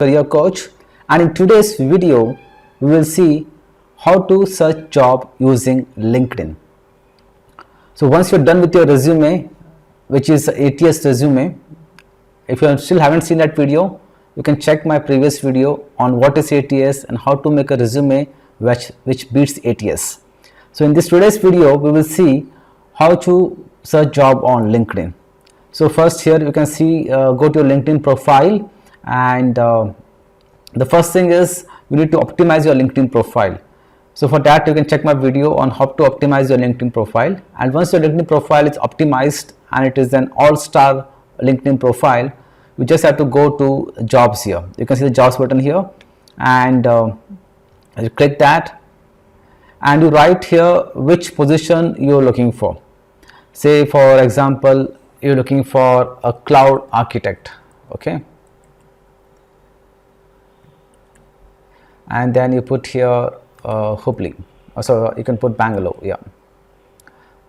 Career coach, and in today's video we will see how to search job using LinkedIn. So once you're done with your resume, which is ATS resume, if you still haven't seen that video, you can check my previous video on what is ATS and how to make a resume which beats ATS. So in this today's video we will see how to search job on LinkedIn. So first here you can see go to your LinkedIn profile, and the first thing is you need to optimize your LinkedIn profile. So for that you can check my video on how to optimize your LinkedIn profile, and once your LinkedIn profile is optimized and it is an all-star LinkedIn profile, you just have to go to jobs here. You can see the jobs button here, and you click that and you write here which position you're looking for. Say for example you're looking for a cloud architect, okay, and then you put here Hubli, so you can put Bangalore. Yeah,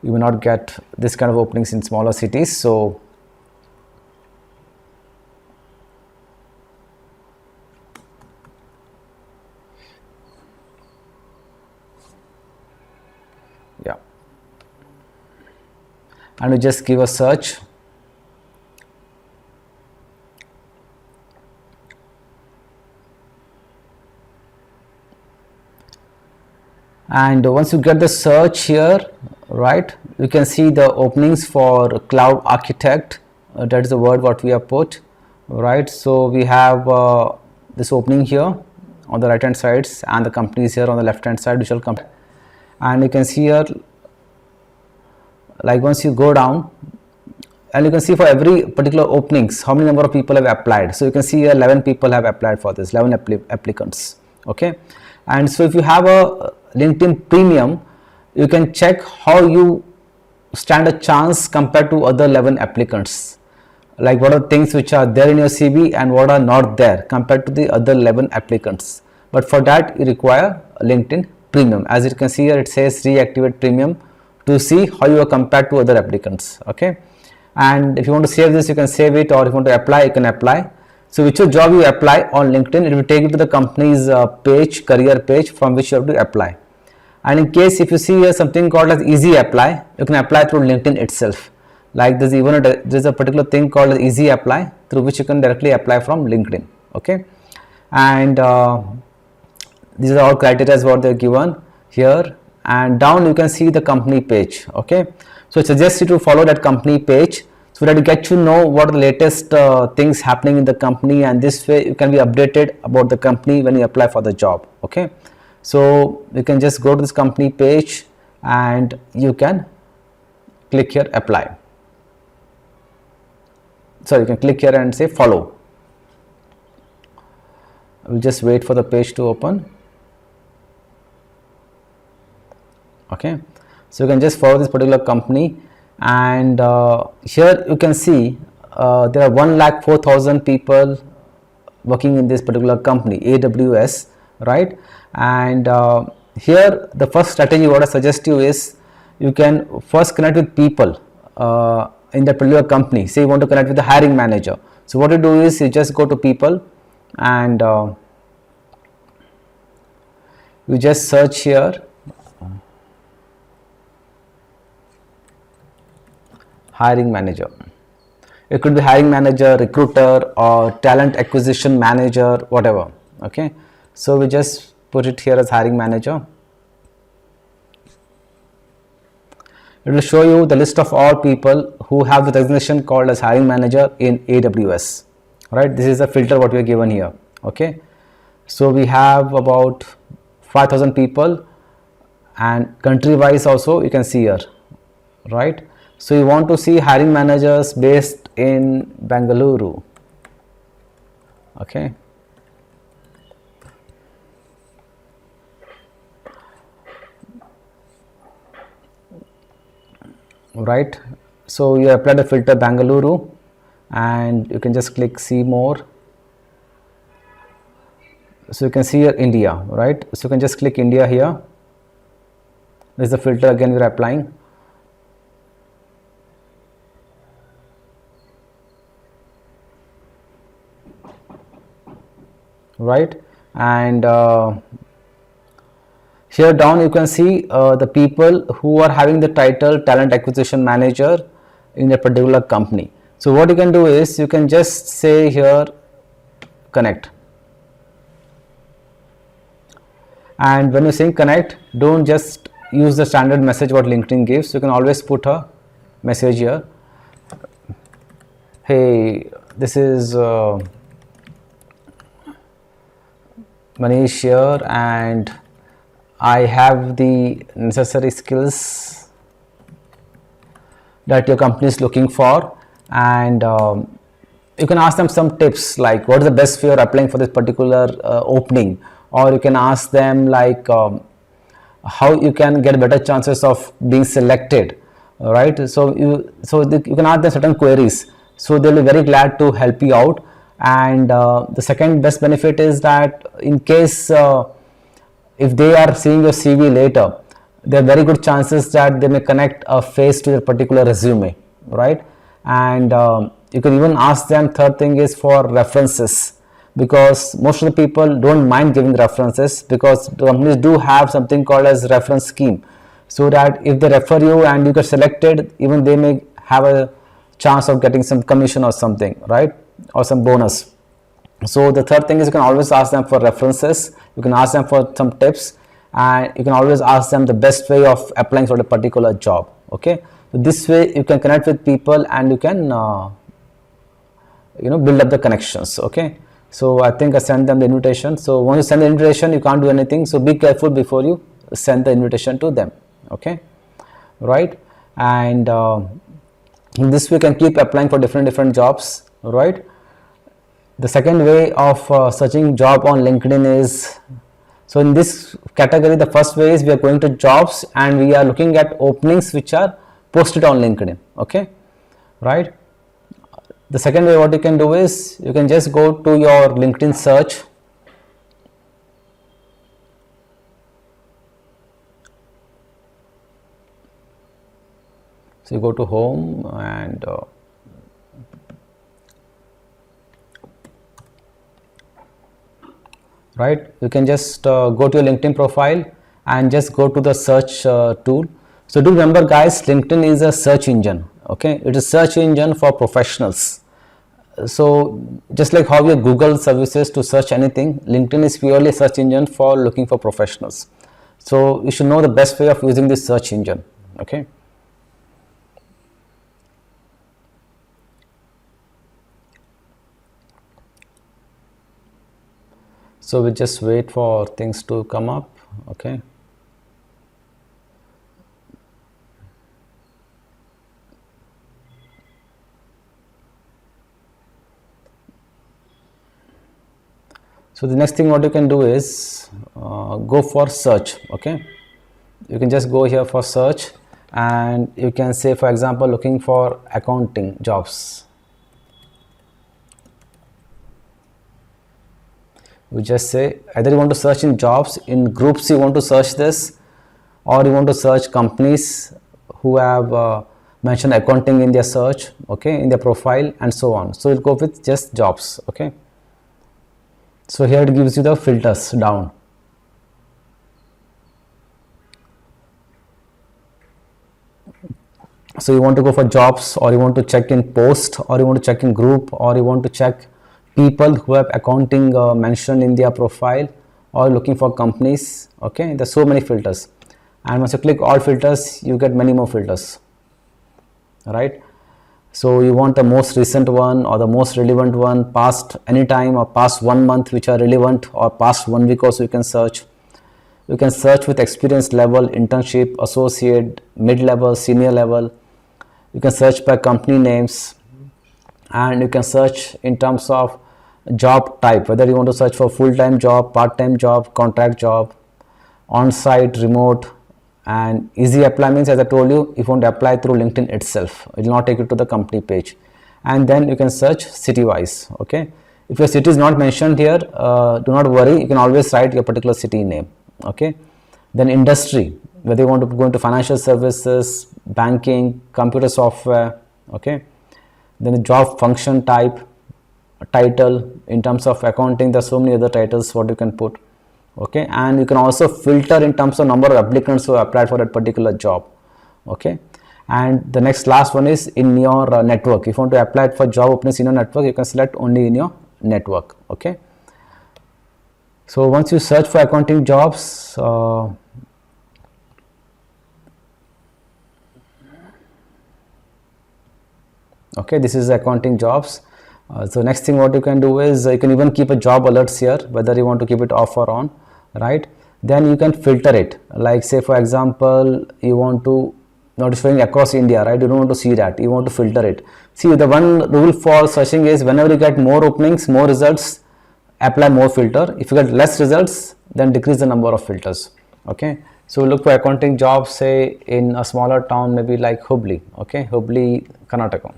you will not get this kind of openings in smaller cities. So yeah, and we just give a search. And once you get the search here, right, you can see the openings for cloud architect. That is the word what we have put, right? So we have this opening here on the right hand sides, and the companies here on the left hand side which will come. And you can see here, like once you go down, and you can see for every particular openings how many number of people have applied. So you can see here 11 people have applied for this, 11 applicants, okay. And so if you have a LinkedIn Premium, you can check how you stand a chance compared to other 11 applicants, like what are things which are there in your CV and what are not there compared to the other 11 applicants. But for that you require a LinkedIn Premium. As you can see here, it says reactivate Premium to see how you are compared to other applicants, okay. And if you want to save this, you can save it, or if you want to apply, you can apply. So whichever job you apply on LinkedIn, it will take you to the company's page, career page, from which you have to apply. And in case if you see here something called as easy apply, you can apply through LinkedIn itself. Like there's even there's a particular thing called as easy apply, through which you can directly apply from LinkedIn, okay. And these are all criteria what they're given here, and down you can see the company page, okay. So I suggest you to follow that company page, so that you get to know what are the latest things happening in the company, and this way you can be updated about the company when you apply for the job, okay. So you can just go to this company page and you can click here apply. So you can click here and say follow. We'll just wait for the page to open, okay. So you can just follow this particular company, and here you can see there are 104,000 people working in this particular company, AWS, right. And here the first strategy what I suggest you is you can first connect with people in that particular company. Say you want to connect with the hiring manager. So what you do is you just go to people, and you just search here hiring manager. It could be hiring manager, recruiter, or talent acquisition manager, whatever, okay. So we just put it here as hiring manager. It will show you the list of all people who have the designation called as hiring manager in AWS, right. This is the filter what we are given here, okay. So we have about 5,000 people, and country wise also you can see here, right. So you want to see hiring managers based in Bangalore, okay. Right. So you apply the filter Bangalore, and you can just click see more. So you can see here India, right. So you can just click India here. This is the filter again we are applying. right? And here down you can see the people who are having the title talent acquisition manager in a particular company. So what you can do is you can just say here connect, and when you say connect, don't just use the standard message what LinkedIn gives. You can always put a message here. Hey, this is Manish here, and I have the necessary skills that your company is looking for, and you can ask them some tips like what is the best way of applying for this particular opening, or you can ask them like how you can get better chances of being selected, right? So you can ask them certain queries, so they'll be very glad to help you out. And the second best benefit is that in case if they are seeing your CV later, there are very good chances that they may connect a face to your particular resume, right? And you can even ask them, third thing is for references, because most of the people don't mind giving references, because the companies do have something called as reference scheme, so that if they refer you and you get selected, even they may have a chance of getting some commission or something, right, or some bonus. So the third thing is you can always ask them for references, you can ask them for some tips, and you can always ask them the best way of applying for a particular job. Okay, so this way you can connect with people and you can build up the connections. Okay, so I think I sent them the invitation. So once you send the invitation, you can't do anything, so be careful before you send the invitation to them. Okay, right? And in this way you can keep applying for different jobs, right? The second way of searching job on LinkedIn is, so in this category, the first way is we are going to jobs and we are looking at openings which are posted on LinkedIn. Okay, right? The second way what you can do is you can just go to your LinkedIn search, so you go to home and right, you can just go to your LinkedIn profile and just go to the search tool. So do remember guys, LinkedIn is a search engine. Okay, it is search engine for professionals. So just like how your Google services to search anything, LinkedIn is purely a search engine for looking for professionals. So you should know the best way of using this search engine. Okay, so we just wait for things to come up. Okay, so the next thing what you can do is go for search. Okay, you can just go here for search and you can say, for example, looking for accounting jobs. You just say either you want to search in jobs, in groups you want to search this, or you want to search companies who have mentioned accounting in their search, okay, in their profile, and so on. So we'll go with just jobs. Okay, so here it gives you the filters down. So you want to go for jobs, or you want to check in post, or you want to check in group, or you want to check people who have accounting mentioned in their profile, or looking for companies. Okay, there's so many filters, and once you click all filters you get many more filters, right? So you want the most recent one or the most relevant one, past any time or past 1 month which are relevant, or past 1 week also you can search. You can search with experience level, internship, associate, mid-level, senior level. You can search by company names, and you can search in terms of job type, whether you want to search for full-time job, part-time job, contract job, on-site, remote. And easy apply means, as I told you, if you want to apply through LinkedIn itself, it will not take you to the company page. And then you can search city wise. Okay, if your city is not mentioned here, do not worry, you can always write your particular city name. Okay, then industry, whether you want to go into financial services, banking, computer software. Okay, then the job function type, title. In terms of accounting, there are so many other titles what you can put. Okay, and you can also filter in terms of number of applicants who applied for that particular job. Okay, and the last one is in your network. If you want to apply for job openings in your network, you can select only in your network. Okay, so once you search for accounting jobs, okay, this is accounting jobs. So next thing what you can do is you can even keep a job alerts here, whether you want to keep it off or on, right? Then you can filter it, like say for example you want to not showing across India, right? You don't want to see that, you want to filter it. See, the one rule for searching is whenever you get more openings, more results, apply more filter. If you get less results, then decrease the number of filters. Okay, so look for accounting jobs, say in a smaller town, maybe like Hubli. Okay, Hubli, Karnataka.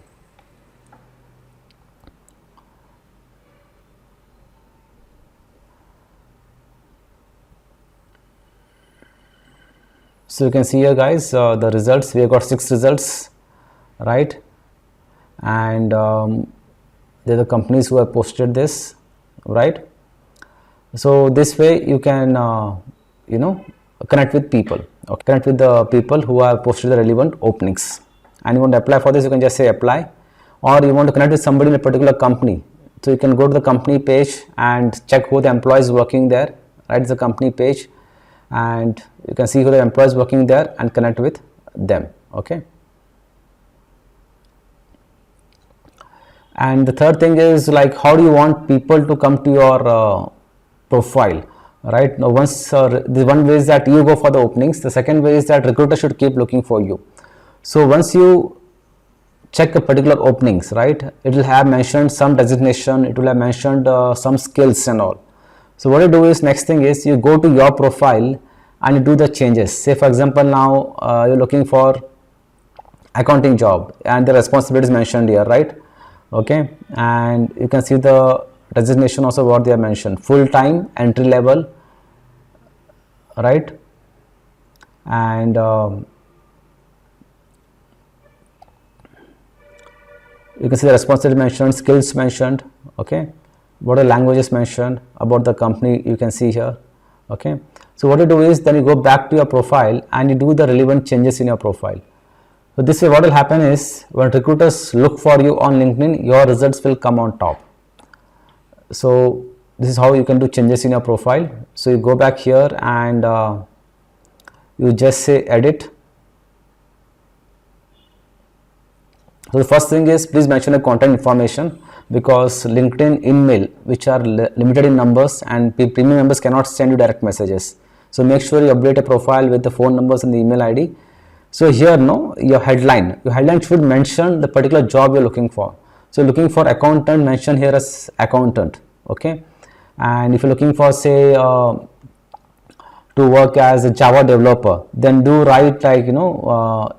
So you can see here guys, the results, we have got 6 results, right? And they're the companies who have posted this, right? So this way you can you know, connect with people, okay? Connect with the people who have posted the relevant openings, and you want to apply for this, you can just say apply. Or you want to connect with somebody in a particular company, so you can go to the company page and check who the employees working there, right? It's the company page, and you can see who the employees working there and connect with them. Okay, and the third thing is like, how do you want people to come to your profile, right? Now once the one way is that you go for the openings, the second way is that recruiter should keep looking for you. So once you check a particular openings, right, it will have mentioned some designation, it will have mentioned some skills and all. So what you do is, next thing is you go to your profile and you do the changes. Say for example now you're looking for accounting job and the responsibilities mentioned here, right? Okay, and you can see the designation also what they have mentioned, full-time, entry level, right? And you can see the responsibility mentioned, skills mentioned. Okay, what are languages mentioned, about the company you can see here. Okay, so what you do is then you go back to your profile and you do the relevant changes in your profile. So this way what will happen is, when recruiters look for you on LinkedIn, your results will come on top. So this is how you can do changes in your profile. So you go back here and you just say edit. So the first thing is, please mention a contact information, because LinkedIn email, which are limited in numbers, and premium members cannot send you direct messages. So make sure you update a profile with the phone numbers and the email ID. So here, no, your headline should mention the particular job you're looking for. So looking for accountant, mention here as accountant. Okay, and if you're looking for, say to work as a Java developer, then do write like, you know,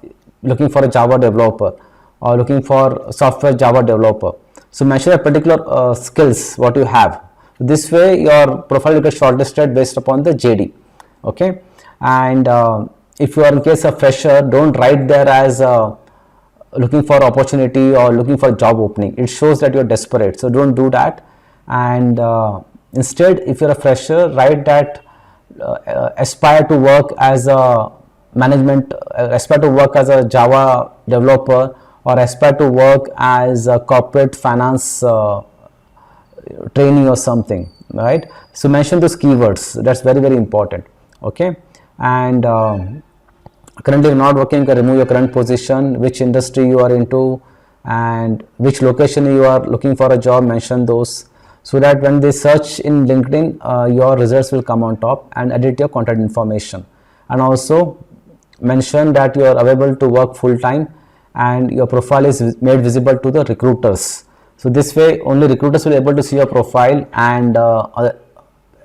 looking for a Java developer, or looking for software Java developer. So mention a particular skills what you have. This way your profile will get shortlisted based upon the JD. Okay, and if you are in case of fresher, don't write there as looking for opportunity or looking for job opening. It shows that you're desperate, so don't do that. And instead, if you're a fresher, write that aspire to work as a management, aspire to work as a Java developer, or aspire to work as a corporate finance trainee or something, right? So mention those keywords, that's very, very important. Okay, and currently you're not working, you can remove your current position, which industry you are into, and which location you are looking for a job, mention those, so that when they search in LinkedIn, your results will come on top. And edit your contact information, and also mention that you are available to work full time, and your profile is made visible to the recruiters. So this way only recruiters will be able to see your profile, and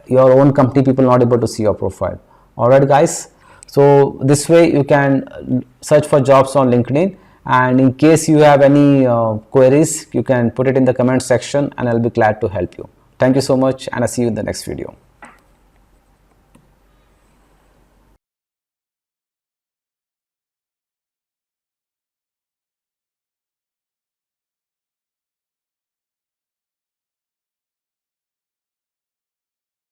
your own company people not able to see your profile. Alright guys, so this way you can search for jobs on LinkedIn, and in case you have any queries, you can put it in the comment section and I'll be glad to help you. Thank you so much, and I'll see you in the next video.